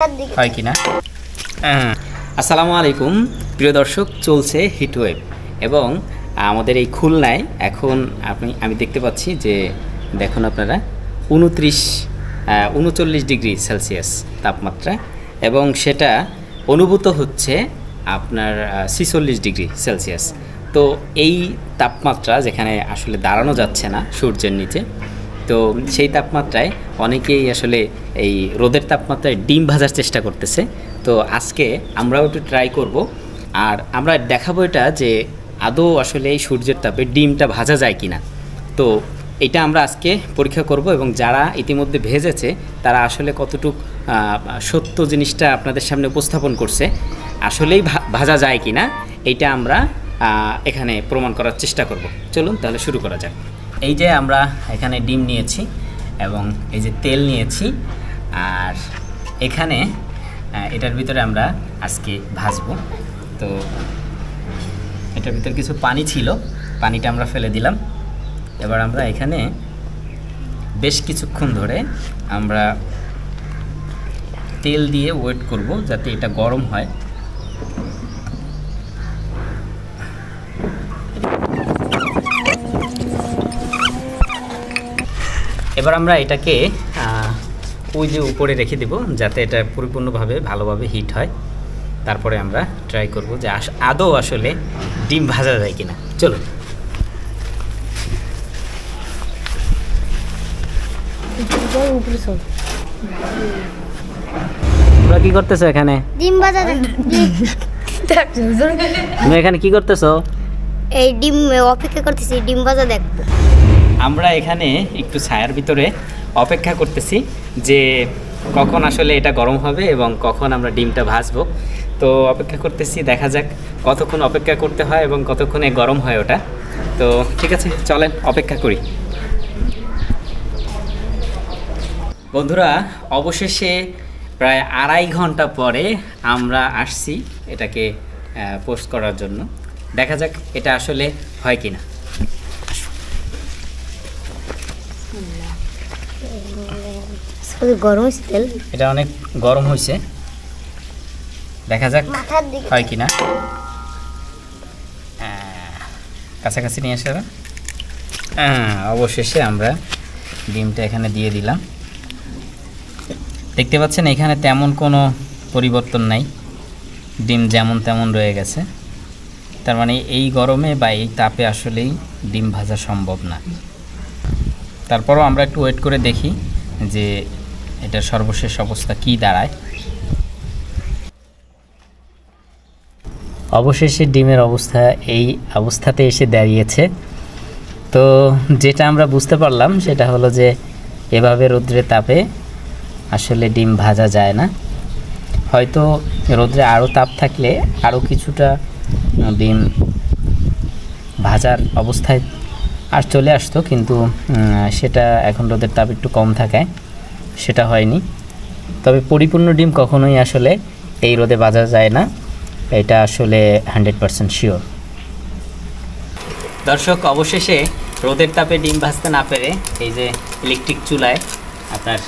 হয় কিনা। আসসালামু আলাইকুম প্রিয় দর্শক, চলছে হিটওয়েভ এবং আমাদের এই খুলনায় এখন আমি দেখতে পাচ্ছি যে দেখুন আপনারা 39 ডিগ্রি সেলসিয়াস তাপমাত্রা এবং সেটা অনুভূত হচ্ছে আপনার 46 ডিগ্রি সেলসিয়াস। তো এই তাপমাত্রা যেখানে আসলে দাঁড়ানো যাচ্ছে না সূর্যের নিচে, তো সেই তাপমাত্রায় অনেকেই আসলে এই রোদের তাপমাত্রায় ডিম ভাজার চেষ্টা করতেছে। তো আজকে আমরাও একটু ট্রাই করব আর আমরা দেখাবো এটা যে আদৌ আসলে এই সূর্যের তাপে ডিমটা ভাজা যায় কিনা। তো এটা আমরা আজকে পরীক্ষা করব এবং যারা ইতিমধ্যে ভেজেছে তারা আসলে কতটুকু সত্য জিনিসটা আপনাদের সামনে উপস্থাপন করছে, আসলেই ভাজা যায় কিনা এইটা আমরা এখানে প্রমাণ করার চেষ্টা করব। চলুন তাহলে শুরু করা যাক। এই যে আমরা এখানে ডিম নিয়েছি এবং এই যে তেল নিয়েছি আর এখানে এটার ভিতরে আমরা আজকে ভাজবো। তো এটার ভিতরে কিছু পানি ছিল, পানিটা আমরা ফেলে দিলাম। এবার আমরা এখানে বেশ কিছুক্ষণ ধরে আমরা তেল দিয়ে ওয়েট করব যাতে এটা গরম হয়। এবার আমরা এটাকে ওই যে উপরে রেখে দেব যাতে এটা পরিপূর্ণভাবে ভালোভাবে হিট হয়। তারপরে আমরা ট্রাই করব যে আদৌ আসলে ডিম ভাজা যায় কিনা। চলো তোমরা কি করতেছো এখানে? ডিম ভাজা তুমি এখানে কি করতেছো? এই ডিম অপেক্ষা করতেছি, ডিম ভাজা দেখবো। আমরা এখানে একটু ছায়ার ভিতরে অপেক্ষা করতেছি যে কখন আসলে এটা গরম হবে এবং কখন আমরা ডিমটা ভাজবো। তো অপেক্ষা করতেছি, দেখা যাক কতক্ষণ অপেক্ষা করতে হয় এবং কতক্ষণে গরম হয় ওটা। তো ঠিক আছে, চলেন অপেক্ষা করি। বন্ধুরা, অবশেষে প্রায় 2.5 ঘন্টা পরে আমরা আসছি এটাকে পোস্ট করার জন্য। দেখা যাক এটা আসলে হয় কিনা। গরম হয়েছে তেল, এটা অনেক গরম হয়েছে, দেখা যাক হয় কিনা। কাছাকাছি নিয়ে আসে। অবশেষে আমরা ডিমটা এখানে দিয়ে দিলাম। দেখতে পাচ্ছেন এখানে তেমন কোনো পরিবর্তন নাই, ডিম যেমন তেমন রয়ে গেছে। তার মানে এই গরমে বা এই তাপে আসলেই ডিম ভাজা সম্ভব না। তারপরও আমরা একটু ওয়েট করে দেখি যে এটার সর্বশেষ অবস্থা কি দাঁড়ায়। অবশেষে ডিমের অবস্থা এই অবস্থাতে এসে দাঁড়িয়েছে। তো যেটা আমরা বুঝতে পারলাম সেটা হলো যে এভাবে রৌদ্রে তাপে আসলে ডিম ভাজা যায় না। হয়তো রৌদ্রে আরও তাপ থাকলে আরও কিছুটা ডিম ভাজার অবস্থায় আর চলে আসতো, কিন্তু সেটা এখন রোদের তাপ একটু কম থাকায় সেটা হয়নি। তবে পরিপূর্ণ ডিম কখনোই আসলে এই রোদে ভাজা যায় না, এটা আসলে 100% শিওর। দর্শক, অবশেষে রোদের তাপে ডিম ভাজতে না পেরে এই যে ইলেকট্রিক চুলায় আপনার